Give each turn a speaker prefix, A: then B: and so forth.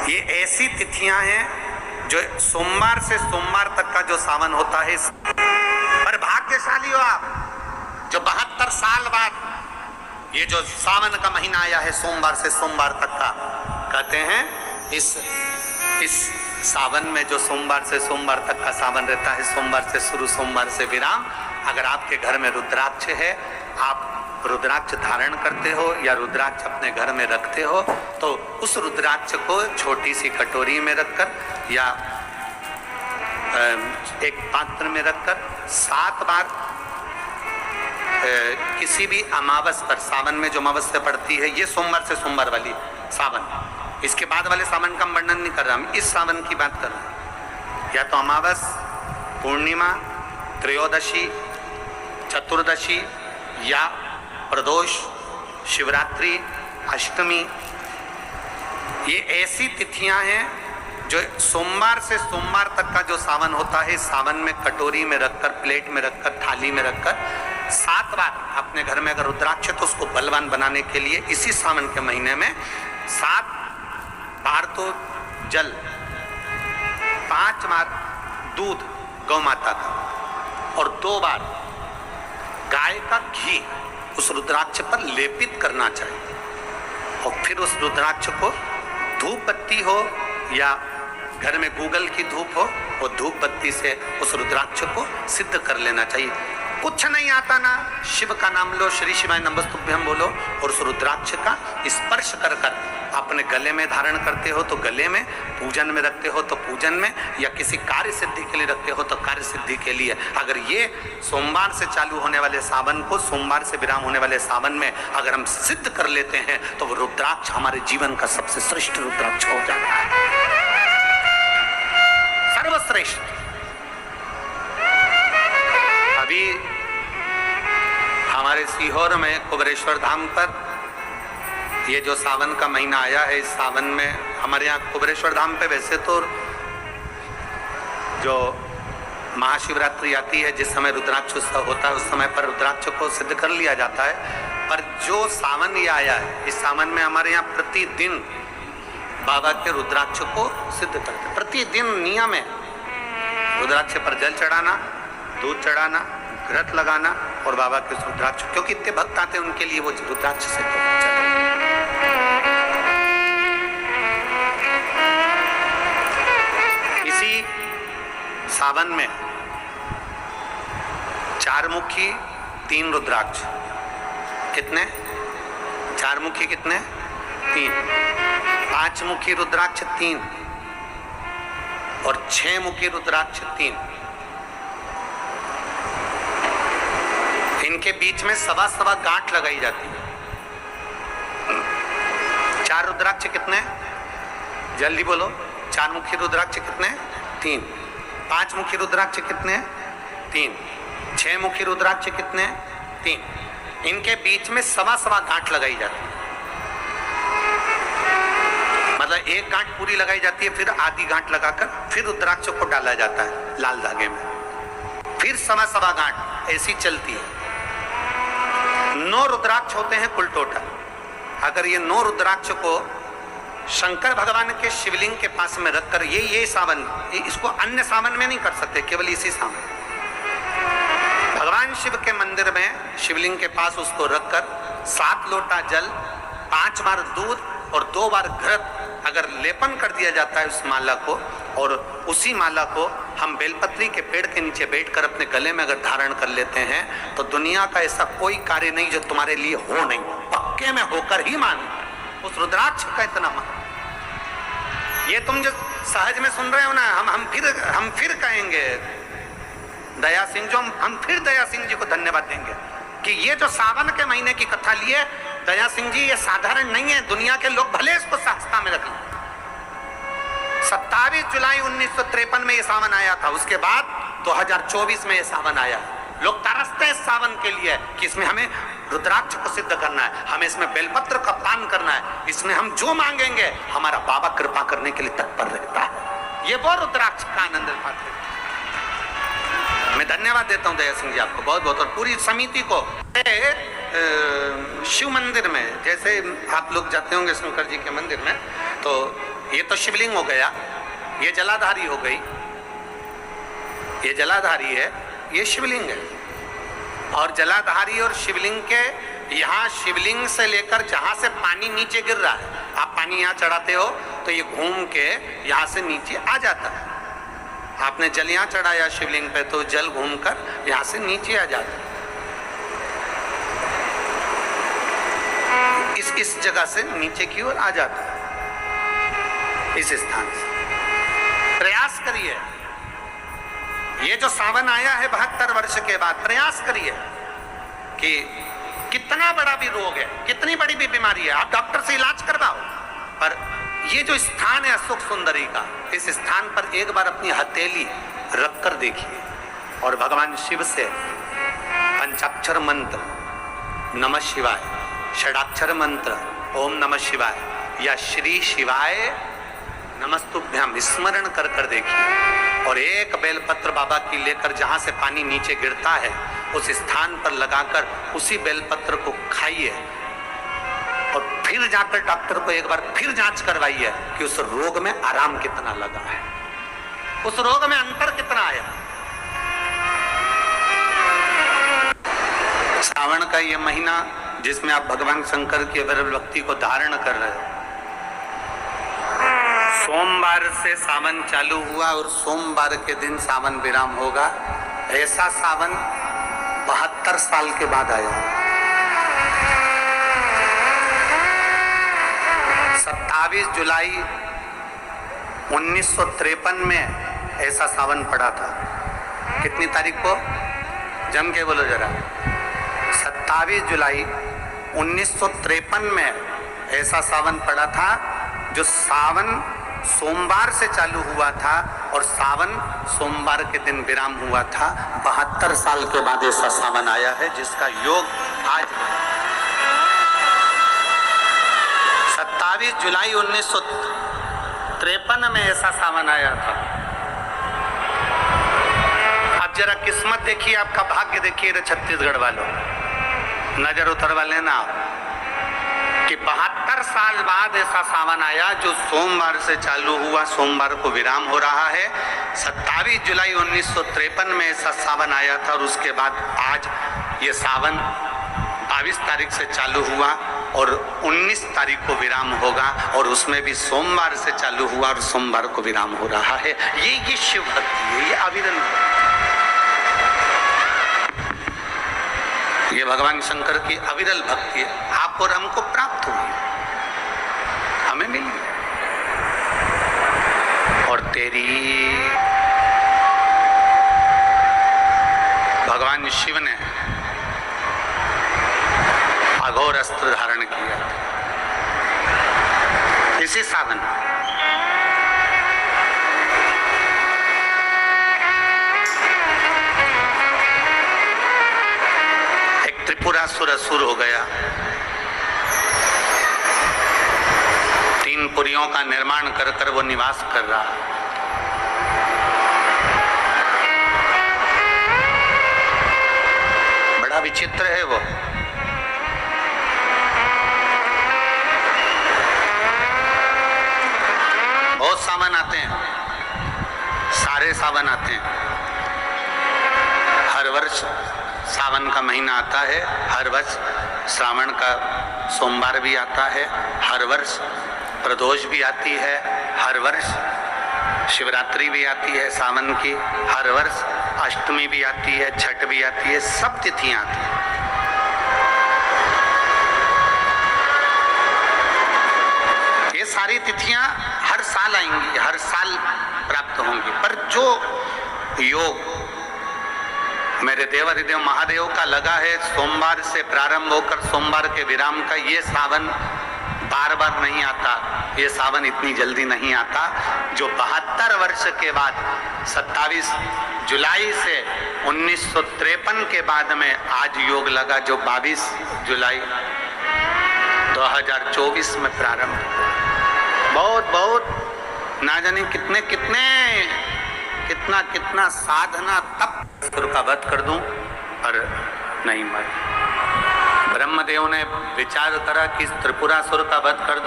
A: ये ऐसी तिथियां हैं जो सोमवार से सोमवार तक का जो सावन होता है, पर भाग्यशाली हो आप जो 72 साल बाद ये जो सावन का महीना आया है सोमवार से सोमवार तक का। कहते हैं इस सावन में जो सोमवार से सोमवार तक का सावन रहता है, सोमवार से शुरू सोमवार से विराम, अगर आपके घर में रुद्राक्ष है, आप रुद्राक्ष धारण करते हो या रुद्राक्ष अपने घर में रखते हो, तो उस रुद्राक्ष को छोटी सी कटोरी में रखकर या एक पात्र में रखकर 7 बार किसी भी अमावस पर, सावन में जो अमावस्या पड़ती है, ये सोमवार से सोमवार वाली सावन, इसके बाद वाले सावन का वर्णन नहीं कर रहा, हम इस सावन की बात कर रहे हैं। या तो अमावस, पूर्णिमा, त्रयोदशी, चतुर्दशी या प्रदोष, शिवरात्रि, अष्टमी, ये ऐसी तिथियां हैं जो सोमवार से सोमवार तक का जो सावन होता है, सावन में कटोरी में रखकर, प्लेट में रखकर, थाली में रखकर 7 बार अपने घर में अगर रुद्राक्ष है तो उसको बलवान बनाने के लिए इसी सावन के महीने में 7 बार तो जल, 5 बार दूध गौ माता का और 2 बार गाय का घी उस रुद्राक्ष पर लेपित करना चाहिए। और फिर उस रुद्राक्ष को धूप बत्ती हो या घर में गूगल की धूप हो, वो धूप बत्ती से उस रुद्राक्ष को सिद्ध कर लेना चाहिए। कुछ नहीं आता ना, शिव का नाम लो, श्री शिवाय नमस्तुभ्यं बोलो और उस रुद्राक्ष का स्पर्श कर कर अपने गले में धारण करते हो तो गले में, पूजन में रखते हो तो पूजन में, या किसी कार्य सिद्धि के लिए रखते हो तो कार्य सिद्धि के लिए। अगर ये सोमवार से चालू होने वाले सावन को, सोमवार से विराम होने वाले सावन में अगर हम सिद्ध कर लेते हैं तो वो रुद्राक्ष हमारे जीवन का सबसे श्रेष्ठ रुद्राक्ष हो जाता है, सर्वश्रेष्ठ। अभी हमारे सीहोर में कुबेरेश्वर धाम पर ये जो सावन का महीना आया है, इस सावन में हमारे यहाँ कुबेरेश्वर धाम पे वैसे तो जो महाशिवरात्रि आती है, जिस समय रुद्राक्ष उत्सव होता है, उस समय पर रुद्राक्ष को सिद्ध कर लिया जाता है। पर जो सावन ये आया है, इस सावन में हमारे यहाँ प्रतिदिन बाबा के रुद्राक्ष को सिद्ध करते, प्रतिदिन नियम है रुद्राक्ष पर जल चढ़ाना, दूध चढ़ाना, घृत लगाना और बाबा के रुद्राक्ष, क्योंकि इतने भक्त आते हैं उनके लिए वो रुद्राक्ष सिद्ध होना चाहिए। इसी सावन में 4 मुखी 3 रुद्राक्ष, कितने? 4 मुखी कितने? 3। 5 मुखी रुद्राक्ष 3 और 6 मुखी रुद्राक्ष 3। इनके बीच में सवा गांठ लगाई जाती है। 4 रुद्राक्ष कितने? जल्दी बोलो। 4 मुखी रुद्राक्ष कितने? 3। 5 मुखी रुद्राक्ष कितने? 3। 6 मुखी रुद्राक्ष कितने? 3। इनके बीच में सवा गांठ लगाई जाती है। मतलब एक गांठ पूरी लगाई जाती है, फिर आधी गांठ लगाकर फिर रुद्राक्ष को डाला जाता है लाल धागे में, फिर सवा गांठ ऐसी चलती है। 9 रुद्राक्ष होते हैं कुल टोटल। अगर ये 9 रुद्राक्ष को शंकर भगवान के शिवलिंग के पास में रखकर ये सावन, इसको अन्य सावन में नहीं कर सकते, केवल इसी सावन भगवान शिव के मंदिर में शिवलिंग के पास उसको रखकर 7 लोटा जल, 5 बार दूध और 2 बार घृत अगर लेपन कर दिया जाता है उस माला को, और उसी माला को हम बेलपत्री के पेड़ के नीचे बैठकर अपने गले में अगर धारण कर लेते हैं तो दुनिया का ऐसा कोई कार्य नहीं जो तुम्हारे लिए हो नहीं, पक्के में होकर ही मानो। उस रुद्राक्ष का इतना मान, ये तुम जो सहज में सुन रहे हो ना, हम फिर कहेंगे दया सिंह, जो हम फिर दया सिंह जी को धन्यवाद देंगे कि ये जो सावन के महीने की कथा लिए दया सिंह जी, ये साधारण नहीं है। दुनिया के लोग भले इसको सहजता में रखें। 27 जुलाई 1953 में ये सावन आया था, उसके बाद 2024 में ये सावन आया। लोग तरसते हैं सावन के लिए कि इसमें हमें रुद्राक्ष को सिद्ध करना है, हमें इसमें बेलपत्र का पान करना है, इसमें हम जो मांगेंगे हमारा बाबा कृपा करने के लिए तत्पर रहता है। ये वो रुद्राक्ष का आनंद पाते। मैं धन्यवाद देता हूँ दया सिंह जी आपको बहुत बहुत और पूरी समिति को। शिव मंदिर में जैसे आप लोग जाते होंगे शंकर जी के मंदिर में, तो ये तो शिवलिंग हो गया, ये जलाधारी हो गई, ये जलाधारी है, ये शिवलिंग है। और जलाधारी और शिवलिंग के यहाँ शिवलिंग से लेकर जहां से पानी नीचे गिर रहा है, आप पानी यहाँ चढ़ाते हो तो ये घूम के यहाँ से नीचे आ जाता है। आपने जल यहाँ चढ़ाया शिवलिंग पे तो जल घूमकर यहाँ से नीचे आ जाता है। इस जगह से नीचे की ओर आ जाता है, इस स्थान से। प्रयास करिए, ये जो सावन आया है 72 वर्ष के बाद, प्रयास करिए कि कितना बड़ा भी रोग है, कितनी बड़ी भी बीमारी है, आप डॉक्टर से इलाज करवाओ, पर ये जो स्थान है अशोक सुंदरी का, इस स्थान पर एक बार अपनी हथेली रख कर देखिए और भगवान शिव से पंचाक्षर मंत्र नमः शिवाय, षडाक्षर मंत्र ओम नमः शिवाय या श्री शिवाय नमस्तुभ्याम स्मरण कर कर देखिए और एक बेलपत्र बाबा की लेकर जहां से पानी नीचे गिरता है उस स्थान पर लगाकर उसी बेलपत्र को खाइए और फिर जाकर डॉक्टर को एक बार फिर जांच करवाइए कि उस रोग में आराम कितना लगा है, उस रोग में अंतर कितना आया। सावन का ये महीना जिसमें आप भगवान शंकर की अविरल भक्ति को धारण कर रहे हो, सोमवार से सावन चालू हुआ और सोमवार के दिन सावन विराम होगा। ऐसा सावन 72 साल के बाद आया। 27 जुलाई 1953 में ऐसा सावन पड़ा था। कितनी तारीख को? जम के बोलो जरा। 27 जुलाई 1953 में ऐसा सावन पड़ा था, जो सावन सोमवार से चालू हुआ था और सावन सोमवार के दिन विराम हुआ था। 72 साल के बाद ऐसा सावन आया है जिसका योग आज 27 जुलाई 1953 में ऐसा सावन आया था। अब जरा किस्मत देखिए, आपका भाग्य देखिए रे छत्तीसगढ़ वालों, नजर उतरवा लेना कि 72 साल बाद ऐसा सावन आया जो सोमवार से चालू हुआ, सोमवार को विराम हो रहा है। 27 जुलाई 1953 में ऐसा सावन आया था और उसके बाद आज ये सावन 22 तारीख से चालू हुआ और 19 तारीख को विराम होगा और उसमें भी सोमवार से चालू हुआ और सोमवार को विराम हो रहा है। ये शिव भक्ति है, ये अविरल, ये भगवान शंकर की अविरल भक्ति है। आप और हमको प्राप्त हुई, हमें मिली और तेरी भगवान शिव ने अघोर अस्त्र धारण किया इसी सावन। त्रिपुरासुर असुर हो गया, 3 पुरियों का निर्माण कर कर वो निवास कर रहा। बड़ा विचित्र है वो। बहुत सावन आते हैं, सारे सावन आते हैं, हर वर्ष सावन का महीना आता है, हर वर्ष श्रावण का सोमवार भी आता है, हर वर्ष प्रदोष भी आती है, हर वर्ष शिवरात्रि भी आती है सावन की, हर वर्ष अष्टमी भी आती है, छठ भी आती है, सब तिथियां आती हैं। ये सारी तिथियां हर साल आएंगी, हर साल प्राप्त होंगी, पर जो योग मेरे देवाधिदेव महादेव का लगा है सोमवार से प्रारंभ होकर सोमवार के विराम का, ये सावन बार बार नहीं आता, ये सावन इतनी जल्दी नहीं आता। जो 72 वर्ष के बाद 27 जुलाई से 1953 के बाद में आज योग लगा, जो 22 जुलाई 2024 में प्रारंभ। बहुत ना जाने कितने कितना साधना तप का वध कर दूं पर नहीं मर। ब्रह्मदेव ने विचार करा कि त्रिपुरासुर का वध कर